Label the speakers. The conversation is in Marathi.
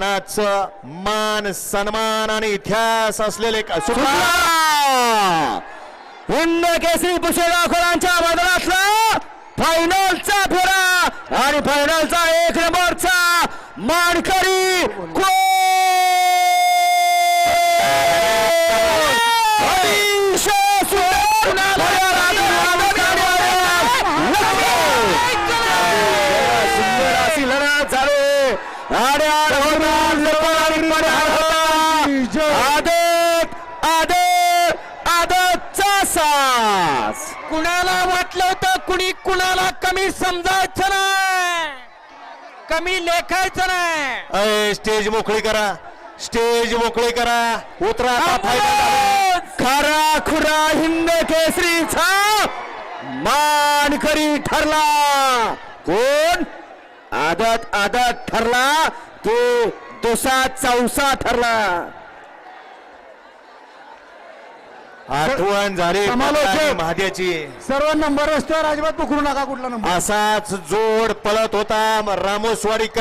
Speaker 1: मान सन्मान आणि इतिहास असलेले
Speaker 2: हिंद केसरी पुष्यराखोरांच्या मैदानातला फायनलचा फेरा आणि फायनलचा 1 नंबरचा मानकरी सुंदर अशी लढत झाली आणि आदतचा सास.
Speaker 3: कुणाला वाटलं होतं कुणी कुणाला कमी समजायचं नाही, कमी लेखायचं नाही.
Speaker 1: स्टेज मोकळी करा, स्टेज मोकळी करा. उतरा आता फायनल.
Speaker 2: खरा खुरा हिंद केसरीचा मानकरी ठरला. कोण? आदत ठरला की दुसा चौसा ठरला.
Speaker 1: आठवण झाली महाद्याची.
Speaker 3: सर्व नंबर रस्त्यावर अजिबात पकडू नका कुठला नंबर.
Speaker 1: असाच जोड पळत होता रामोसवाडीकर.